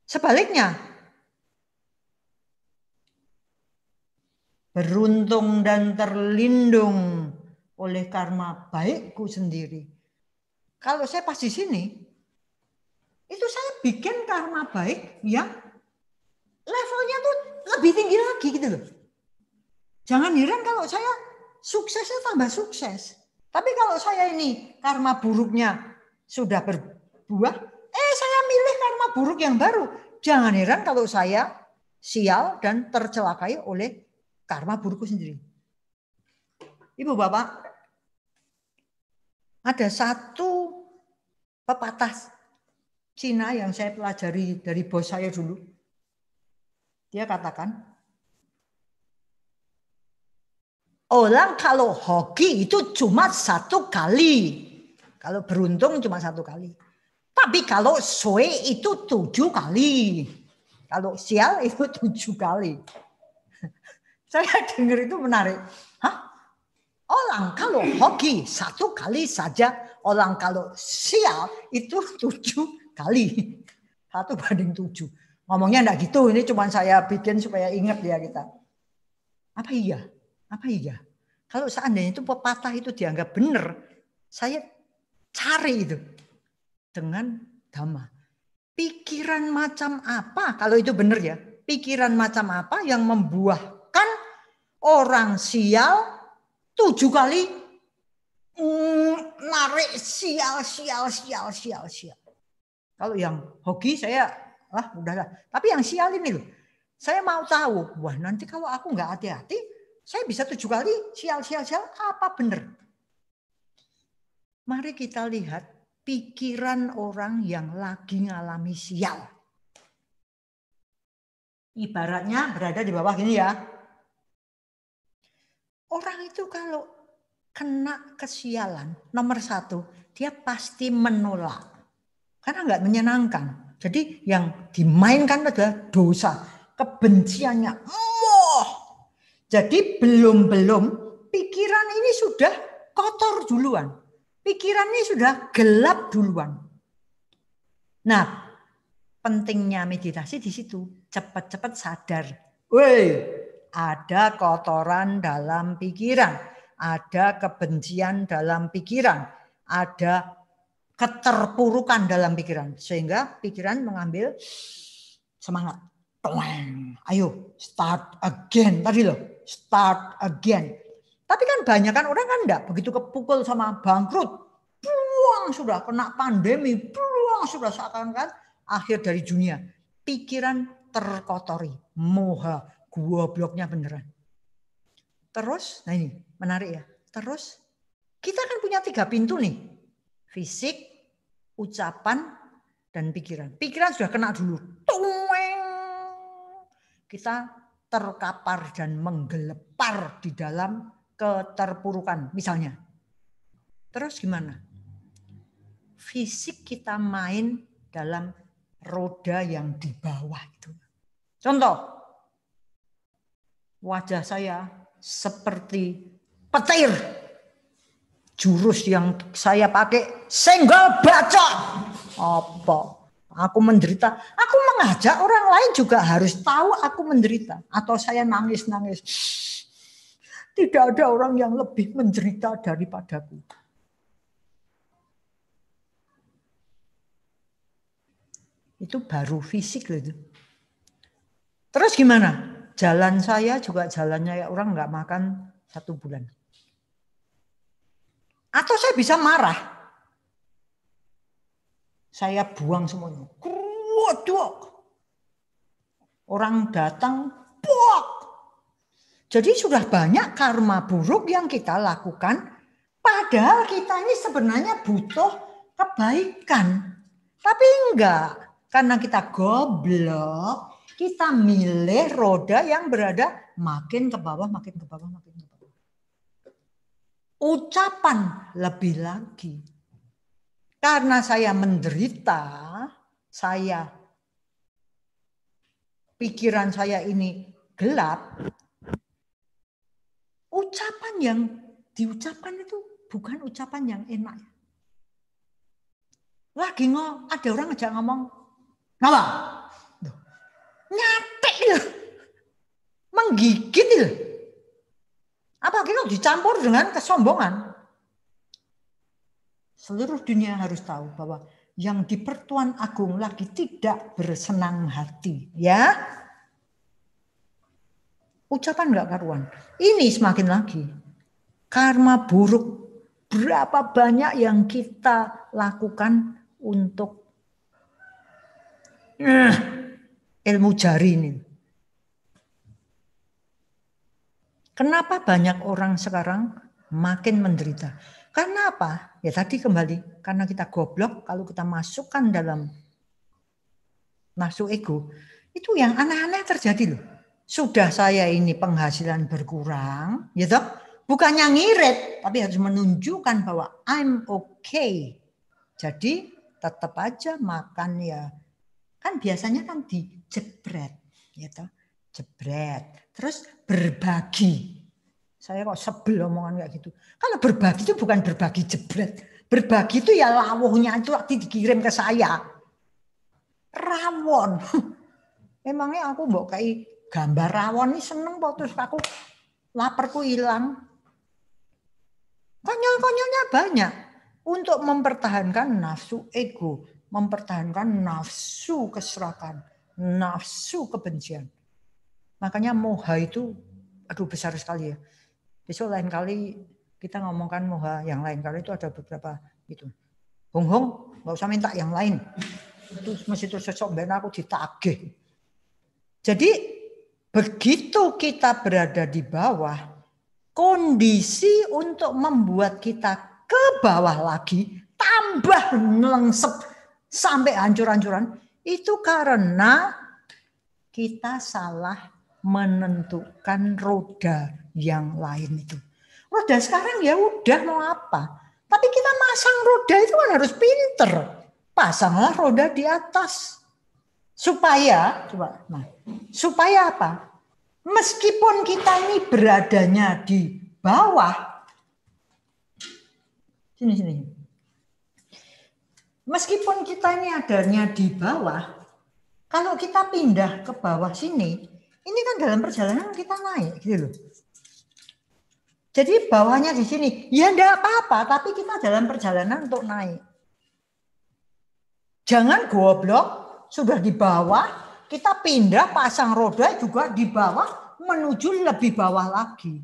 Sebaliknya, beruntung dan terlindung oleh karma baikku sendiri. Kalau saya pas di sini, itu saya bikin karma baik yang levelnya tuh lebih tinggi lagi gitu loh. Jangan heran kalau saya suksesnya tambah sukses. Tapi kalau saya ini karma buruknya sudah berbuah, saya milih karma buruk yang baru. Jangan heran kalau saya sial dan tercelakai oleh karma burukku sendiri. Ibu bapak, ada satu pepatah Cina yang saya pelajari dari bos saya dulu. Dia katakan, orang kalau hoki itu cuma 1 kali. Kalau beruntung cuma 1 kali. Tapi kalau sui itu 7 kali. Kalau sial itu 7 kali. Saya dengar itu menarik. Hah? Orang kalau hoki 1 kali saja, orang kalau sial itu 7 kali. 1:7. Ngomongnya enggak gitu, ini cuma saya bikin supaya ingat ya kita. Apa iya? Kalau seandainya itu pepatah itu dianggap benar, saya cari itu dengan Dhamma. Pikiran macam apa, kalau itu benar ya, pikiran macam apa yang membuahkan orang sial 7 kali narik sial. Kalau yang hoki saya udahlah. Tapi yang sial ini loh, saya mau tahu. Wah nanti kalau aku nggak hati-hati, saya bisa 7 kali sial. Apa benar? Mari kita lihat pikiran orang yang lagi ngalami sial. Ibaratnya berada di bawah gini ya. Orang itu kalau kena kesialan, nomor 1, dia pasti menolak. Karena nggak menyenangkan. Jadi yang dimainkan adalah dosa, kebenciannya. Jadi belum pikiran ini sudah kotor duluan. Pikiran ini sudah gelap duluan. Nah, pentingnya meditasi di situ. Cepat-cepat sadar. Woi, ada kotoran dalam pikiran. Ada kebencian dalam pikiran. Ada keterpurukan dalam pikiran. Sehingga pikiran mengambil semangat. Ayo, start again. Tadi loh, start again. Tapi kan banyak kan orang kan enggak. Begitu kepukul sama bangkrut. Buang sudah kena pandemi. Buang sudah seakan-akan akhir dari dunia. Pikiran terkotori. Moha. Gobloknya beneran. Terus, nah ini menarik ya. Terus kita kan punya 3 pintu nih. Fisik, ucapan, dan pikiran. Pikiran sudah kena dulu. Kita terkapar dan menggelepar di dalam keterpurukan misalnya. Terus gimana? Fisik kita main dalam roda yang di bawah itu. Contoh, wajah saya seperti petir. Jurus yang saya pakai senggol bacok. Apa? Aku menderita. Aku mengajak orang lain juga harus tahu aku menderita. Atau saya nangis-nangis. Tidak ada orang yang lebih menderita daripadaku. Itu baru fisik loh itu. Terus gimana? Jalan saya juga jalannya orang nggak makan 1 bulan. Atau saya bisa marah. Saya buang semuanya. Orang datang, buak. Jadi sudah banyak karma buruk yang kita lakukan. Padahal kita ini sebenarnya butuh kebaikan. Tapi enggak. Karena kita goblok, kita milih roda yang berada makin ke bawah, makin ke bawah, makin ke bawah. Ucapan lebih lagi. Karena saya menderita, pikiran saya ini gelap. Ucapan yang diucapkan itu bukan ucapan yang enak. Lagi ada orang ngajak ngomong, ngapa? Nyatek ya, menggigit ya. Apalagi kalau dicampur dengan kesombongan. Seluruh dunia harus tahu bahwa yang di Pertuan Agung lagi tidak bersenang hati. Ya, ucapan nggak karuan. Ini semakin lagi. Karma buruk berapa banyak yang kita lakukan untuk ilmu jari ini. Kenapa banyak orang sekarang makin menderita? Karena apa? Ya tadi kembali, karena kita goblok, kalau kita masukkan dalam nafsu ego, itu yang aneh-aneh terjadi loh. Sudah saya ini penghasilan berkurang, gitu. Bukannya ngirit, tapi harus menunjukkan bahwa I'm okay. Jadi tetap aja makan ya. Kan biasanya kan dijebret, gitu. Jebret. Terus berbagi. Saya kok sebel omongan kayak gitu. Kalau berbagi itu bukan berbagi jebret. Berbagi itu ya lawuhnya itu waktu dikirim ke saya. Rawon. Emangnya aku mbok kayak gambar rawon ini seneng kok terus aku laparku hilang. Konyol-konyolnya banyak. Untuk mempertahankan nafsu ego. Mempertahankan nafsu keserakan. Nafsu kebencian. Makanya moha itu aduh besar sekali ya. Besok lain kali kita ngomongkan moha yang lain. Kali itu ada beberapa gitu. Hong, nggak usah minta yang lain. Itu mesti terus sesok ben aku ditagih. Jadi begitu kita berada di bawah, kondisi untuk membuat kita ke bawah lagi, tambah nelengsep sampai hancur-hancuran, itu karena kita salah menentukan roda yang lain itu. Roda sekarang ya udah mau apa. Tapi kita masang roda itu kan harus pinter. Pasanglah roda di atas. Supaya, coba, nah, supaya apa? Meskipun kita ini beradanya di bawah, sini. Meskipun kita ini adanya di bawah, kalau kita pindah ke bawah sini, ini kan dalam perjalanan kita naik, gitu loh. Jadi bawahnya di sini, ya enggak apa-apa, tapi kita dalam perjalanan untuk naik. Jangan goblok, sudah di bawah, kita pindah pasang roda juga di bawah, menuju lebih bawah lagi.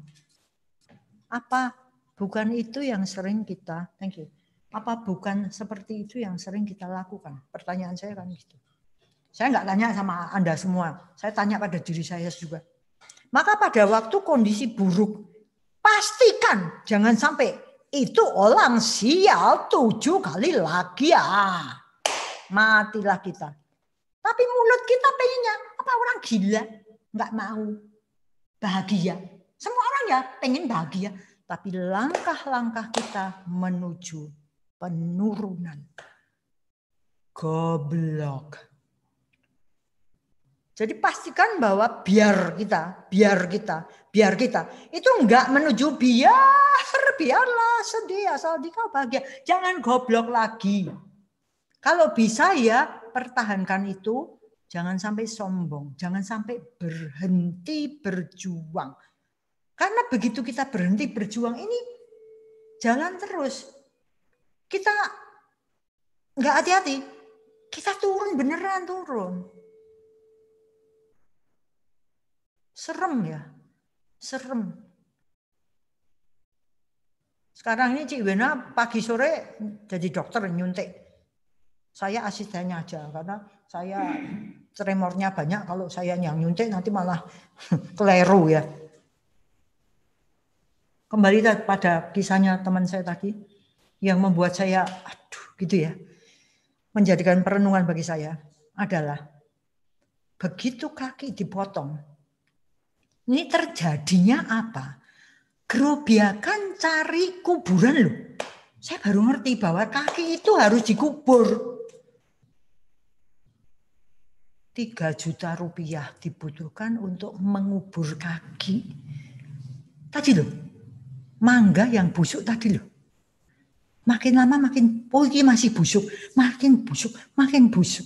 Apa bukan itu yang sering kita, thank you. Apa bukan seperti itu yang sering kita lakukan? Pertanyaan saya kan gitu. Saya nggak tanya sama Anda semua, saya tanya pada diri saya juga. Maka pada waktu kondisi buruk, pastikan jangan sampai itu orang sial 7 kali lagi ya. Matilah kita. Tapi mulut kita pengennya apa orang gila, nggak mau bahagia. Semua orang ya pengen bahagia, tapi langkah-langkah kita menuju penurunan. Goblok. Jadi pastikan bahwa biar kita itu enggak menuju biarlah sedih asal dikau bahagia. Jangan goblok lagi. Kalau bisa ya pertahankan itu, jangan sampai sombong, jangan sampai berhenti berjuang. Karena begitu kita berhenti berjuang ini jalan terus. Kita enggak hati-hati, kita turun beneran turun. Serem ya, serem. Sekarang ini Cik Wena pagi sore jadi dokter nyuntik. Saya asistennya aja karena saya tremornya banyak. Kalau saya yang nyuntik nanti malah keliru ya. Kembali pada kisahnya teman saya tadi yang membuat saya, aduh gitu ya, menjadikan perenungan bagi saya adalah begitu kaki dipotong. Ini terjadinya apa? Gerobakan cari kuburan loh. Saya baru ngerti bahwa kaki itu harus dikubur. 3 juta rupiah dibutuhkan untuk mengubur kaki. Tadi loh, mangga yang busuk tadi loh. Makin lama makin, oh ini masih busuk, makin busuk.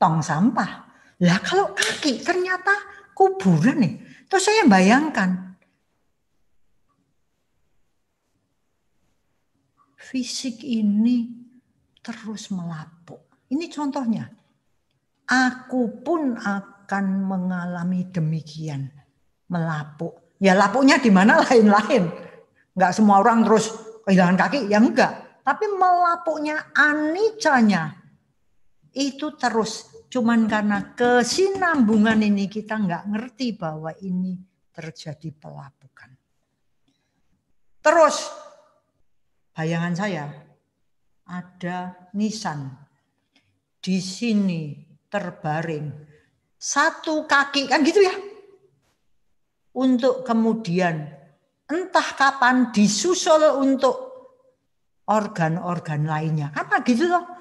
Tong sampah. Lah kalau kaki ternyata kuburan nih. Terus saya bayangkan. Fisik ini terus melapuk. Ini contohnya. Aku pun akan mengalami demikian. Melapuk. Ya lapuknya di mana lain-lain. Enggak semua orang terus kehilangan kaki. Ya enggak. Tapi melapuknya anicanya. Itu terus. Cuman karena kesinambungan ini kita nggak ngerti bahwa ini terjadi pelapukan. Terus bayangan saya ada nisan di sini terbaring 1 kaki kan gitu ya. Untuk kemudian entah kapan disusul untuk organ-organ lainnya. Apa gitu loh.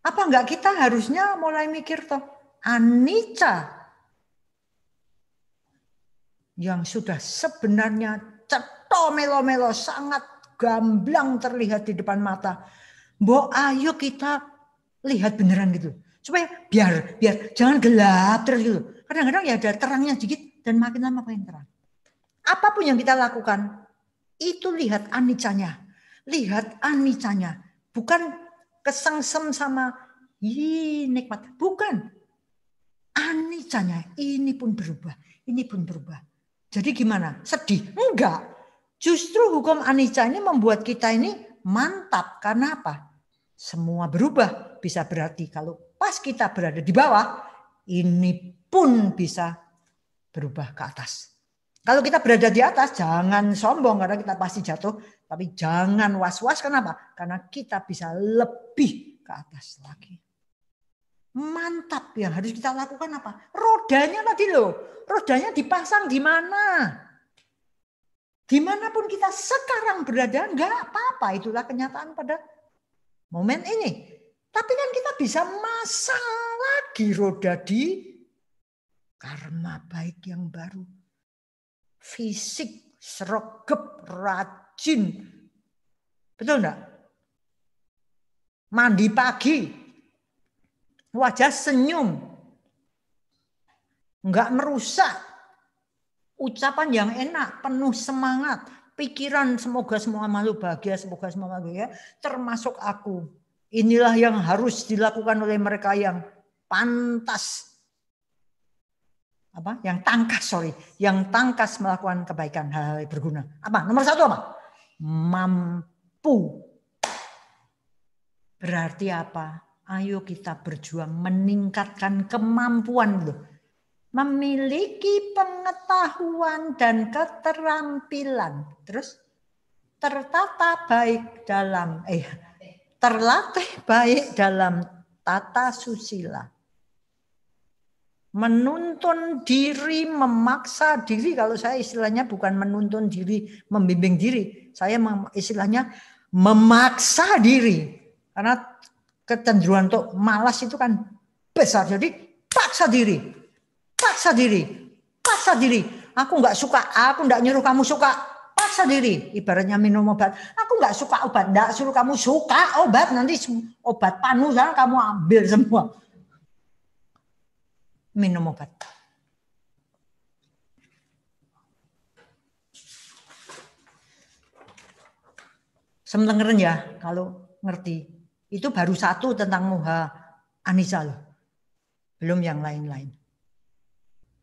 Apa enggak kita harusnya mulai mikir toh anicca yang sudah sebenarnya ceto melo-melo sangat gamblang terlihat di depan mata. Mbok ayo kita lihat beneran gitu. Supaya biar jangan gelap terus gitu. Kadang-kadang ya ada terangnya sedikit dan makin lama makin terang. Apapun yang kita lakukan itu lihat anicanya. Lihat anicanya. Bukan kesengsem sama nikmat. Bukan. Anicanya ini pun berubah. Ini pun berubah. Jadi gimana? Sedih? Enggak. Justru hukum anicca ini membuat kita ini mantap. Karena apa? Semua berubah. Bisa berarti kalau pas kita berada di bawah, ini pun bisa berubah ke atas. Kalau kita berada di atas, jangan sombong karena kita pasti jatuh. Tapi jangan was-was. Kenapa? Karena kita bisa lebih ke atas lagi. Mantap. Yang harus kita lakukan apa? Rodanya tadi loh. Rodanya dipasang di mana? Dimanapun kita sekarang berada, enggak apa-apa. Itulah kenyataan pada Momen ini. Tapi kan kita bisa masang lagi roda di karma baik yang baru. Fisik, sregep, rajin. Betul enggak? Mandi pagi. Wajah senyum. Enggak merusak. Ucapan yang enak, penuh semangat. Pikiran semoga semua makhluk bahagia, semoga semua makhluk bahagia, termasuk aku. Inilah yang harus dilakukan oleh mereka yang pantas. Yang tangkas melakukan kebaikan, hal-hal yang berguna. Apa? Nomor 1 apa? Mampu. Berarti apa? Ayo kita berjuang meningkatkan kemampuan loh. Memiliki pengetahuan dan keterampilan. Terus terlatih baik dalam tata susila. Menuntun diri, memaksa diri. Kalau saya istilahnya bukan menuntun diri, membimbing diri. Saya istilahnya memaksa diri. Karena kecenderungan untuk malas itu kan besar. Jadi paksa diri. Aku nggak suka, aku nggak nyuruh kamu suka. Paksa diri. Ibaratnya minum obat. Aku nggak suka obat, nggak suruh kamu suka obat. Nanti obat panusan kamu ambil semua. Minum obat. Sementara ya kalau ngerti. Itu baru 1 tentang moha anicca loh. Belum yang lain-lain.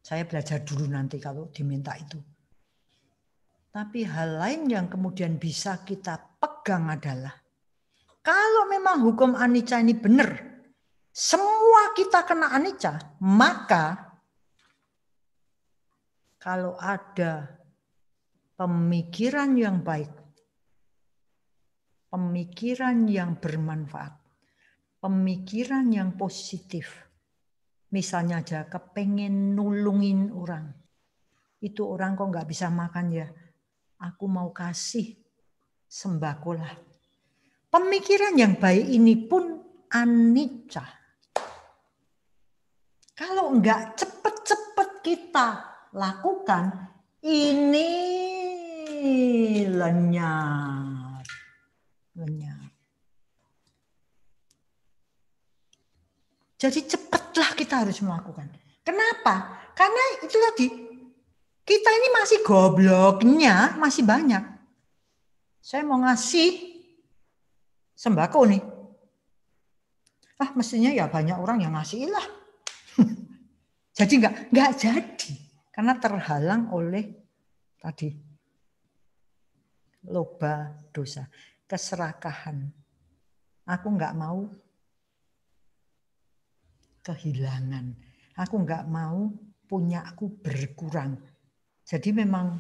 Saya belajar dulu nanti kalau diminta itu. Tapi hal lain yang kemudian bisa kita pegang adalah kalau memang hukum anicca ini benar, semua kita kena anicca, maka kalau ada pemikiran yang baik, pemikiran yang bermanfaat, pemikiran yang positif, misalnya aja kepengen nulungin orang, itu orang kok nggak bisa makan ya, aku mau kasih sembako lah. Pemikiran yang baik ini pun anicca. Kalau nggak cepet-cepet kita lakukan, ini lenyap. Jadi cepatlah kita harus melakukan. Kenapa? Karena itu tadi, kita ini masih gobloknya masih banyak. Saya mau ngasih sembako nih. Mestinya ya banyak orang yang ngasih lah. Jadi nggak jadi. Karena terhalang oleh tadi loba dosa, keserakahan. Aku nggak mau kehilangan. Aku nggak mau punyaku berkurang. Jadi memang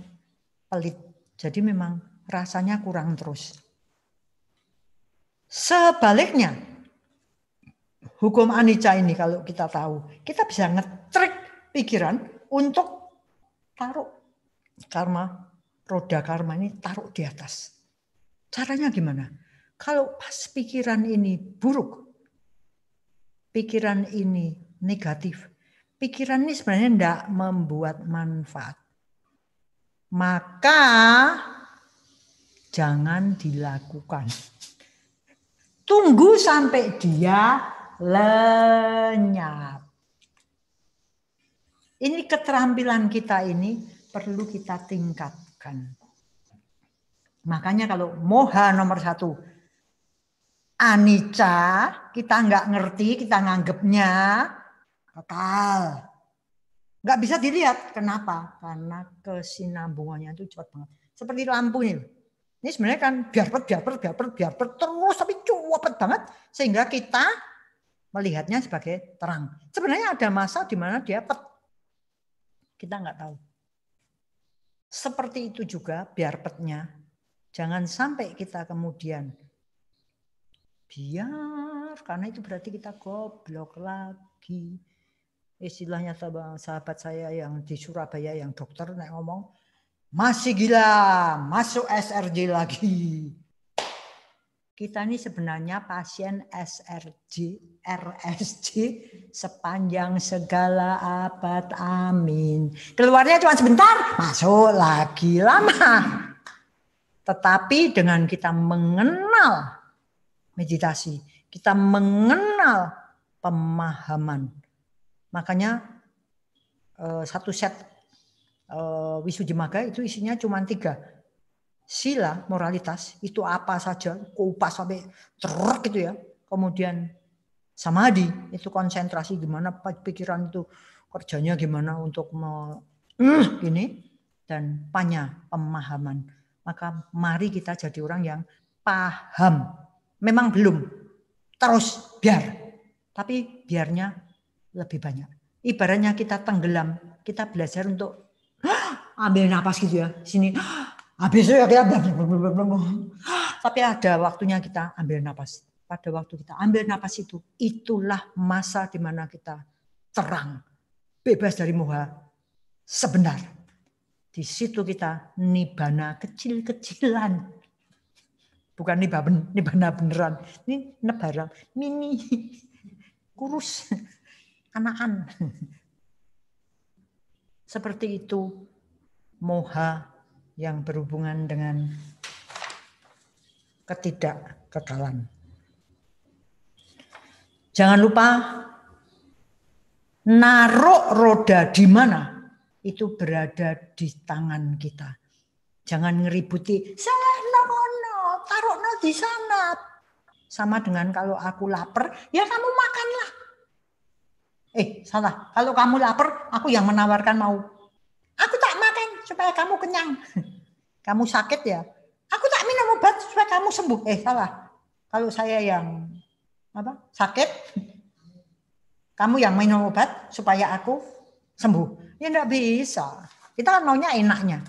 pelit. Jadi memang rasanya kurang terus. Sebaliknya, hukum anicca ini kalau kita tahu, kita bisa nge-trick pikiran untuk taruh karma, roda karma ini taruh di atas. Caranya gimana? Kalau pas pikiran ini buruk, pikiran ini negatif, pikiran ini sebenarnya tidak membuat manfaat, maka jangan dilakukan. Tunggu sampai dia lenyap. Ini keterampilan kita ini perlu kita tingkatkan. Makanya kalau moha nomor 1, anicca, kita nggak ngerti, kita nganggapnya kekal. Nggak bisa dilihat. Kenapa? Karena kesinambungannya itu cepat banget. Seperti lampu ini. Ini sebenarnya kan biar terus tapi cepet banget sehingga kita melihatnya sebagai terang. Sebenarnya ada masa di mana dia kita nggak tahu. Seperti itu juga biar petnya. Jangan sampai kita kemudian biar, karena itu berarti kita goblok lagi. Istilahnya sahabat saya yang di Surabaya yang dokter ngomong, masih gila, masuk SRJ lagi. Kita ini sebenarnya pasien RSG sepanjang segala abad, amin. Keluarnya cuma sebentar, masuk lagi lama. Tetapi dengan kita mengenal meditasi, kita mengenal pemahaman. Makanya satu set Wisuddhimagga itu isinya cuma 3. Sila, moralitas, itu apa saja, kupas sampai teruk gitu ya. Kemudian samadhi, itu konsentrasi gimana pikiran itu kerjanya gimana untuk ini. Dan panya, pemahaman. Maka mari kita jadi orang yang paham. Memang belum, terus biar. Tapi biarnya lebih banyak. Ibaratnya kita tenggelam, kita belajar untuk ambil napas gitu ya. Sini habis itu ya kita tapi ada waktunya kita ambil napas. Pada waktu kita ambil napas itu, itulah masa di mana kita terang, bebas dari moha sebenar. Di situ kita nibbana kecil-kecilan. Bukan nibbana beneran. Ini nebara mini kurus anakan. Seperti itu moha yang berhubungan dengan ketidakkekalan. Jangan lupa naruh roda di mana itu berada di tangan kita. Jangan ngeributi, saya taruh di sana. Sama dengan kalau aku lapar, ya kamu makanlah. Salah. Kalau kamu lapar, aku yang menawarkan mau. Aku tak makan supaya kamu kenyang. Kamu sakit ya, aku tak minum obat supaya kamu sembuh. Salah. Kalau saya yang sakit, kamu yang minum obat supaya aku sembuh. Ya enggak bisa. Kita kan maunya enaknya.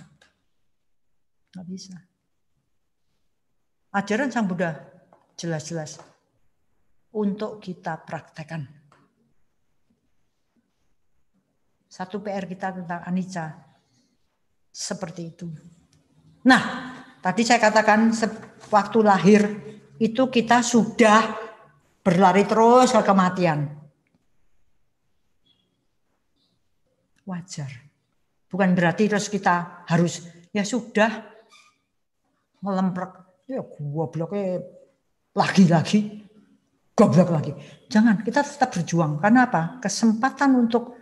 Enggak bisa. Ajaran Sang Buddha jelas-jelas untuk kita praktekkan. Satu PR kita tentang anicca seperti itu. Nah, tadi saya katakan waktu lahir itu kita sudah berlari terus ke kematian. Wajar. Bukan berarti terus kita harus ya sudah melemprek. Ya gobloknya lagi-lagi. Goblok lagi. Jangan, kita tetap berjuang. Karena apa? Kesempatan untuk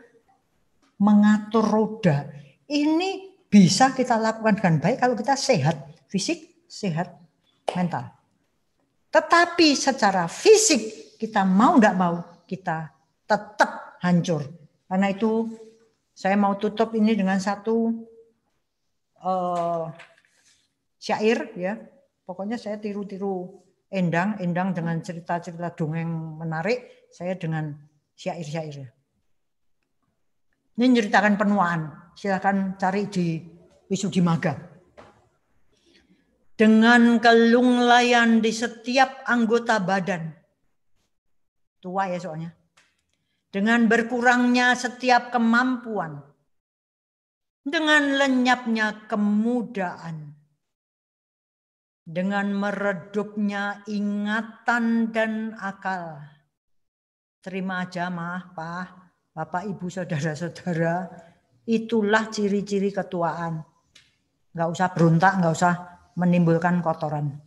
mengatur roda ini bisa kita lakukan dengan baik kalau kita sehat fisik, sehat mental. Tetapi secara fisik kita mau tidak mau kita tetap hancur. Karena itu saya mau tutup ini dengan satu syair ya. Pokoknya saya tiru-tiru Endang dengan cerita-cerita dongeng menarik, saya dengan syair-syair. Ini menceritakan penuaan. Silakan cari di Wisuddhimagga. Dengan kelunglayan di setiap anggota badan. Tua ya soalnya. Dengan berkurangnya setiap kemampuan. Dengan lenyapnya kemudaan. Dengan meredupnya ingatan dan akal. Terima aja Pak, Bapak, Ibu, Saudara-saudara, itulah ciri-ciri ketuaan. Nggak usah berontak, nggak usah menimbulkan kotoran.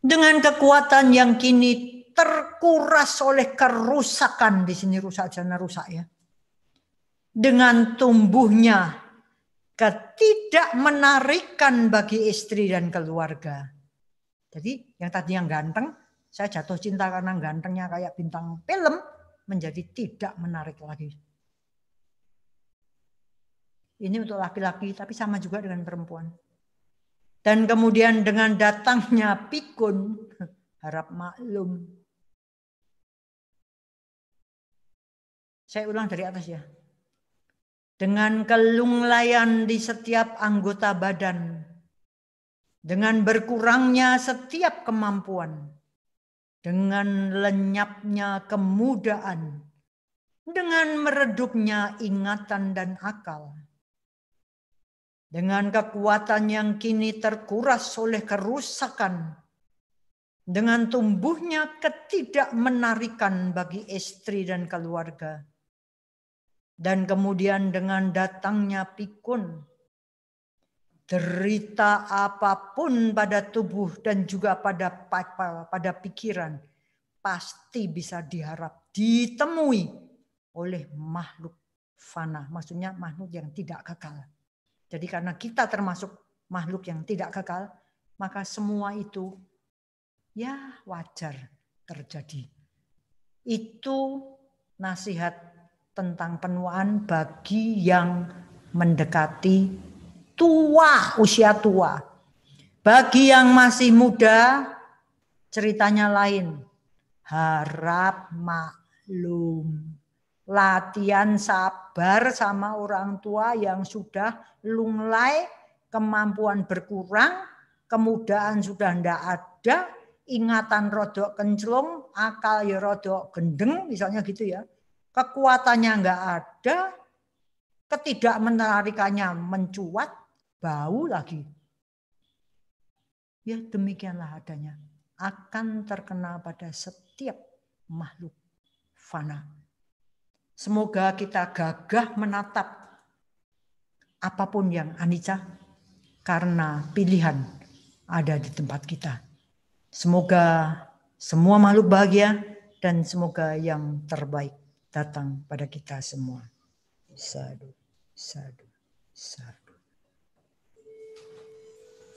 Dengan kekuatan yang kini terkuras oleh kerusakan, di sini rusak jana rusak ya. Dengan tumbuhnya ketidakmenarikan bagi istri dan keluarga. Jadi yang tadi yang ganteng, saya jatuh cinta karena gantengnya kayak bintang film, menjadi tidak menarik lagi. Ini untuk laki-laki, tapi sama juga dengan perempuan. Dan kemudian dengan datangnya pikun, harap maklum. Saya ulang dari atas ya. Dengan kelunglayan di setiap anggota badan. Dengan berkurangnya setiap kemampuan. Dengan lenyapnya kemudaan. Dengan meredupnya ingatan dan akal. Dengan kekuatan yang kini terkuras oleh kerusakan. dengan tumbuhnya ketidakmenarikan bagi istri dan keluarga, dan kemudian dengan datangnya pikun, derita apapun pada tubuh dan juga pada pikiran pasti bisa diharap ditemui oleh makhluk fana, maksudnya makhluk yang tidak kekal. Jadi karena kita termasuk makhluk yang tidak kekal, maka semua itu ya wajar terjadi. Itu nasihat tentang penuaan bagi yang mendekati tua, usia tua. Bagi yang masih muda, ceritanya lain. Harap maklum. Latihan sabar sama orang tua yang sudah lunglai, kemampuan berkurang, kemudaan sudah tidak ada, ingatan rodok kenclong, akal ya rodok gendeng, misalnya gitu ya. Kekuatannya enggak ada, ketidakmenarikannya mencuat, bau lagi. Ya demikianlah adanya. Akan terkena pada setiap makhluk fana. Semoga kita gagah menatap apapun yang anicca karena pilihan ada di tempat kita. Semoga semua makhluk bahagia dan semoga yang terbaik datang pada kita semua. Sadhu, sadhu, sadhu.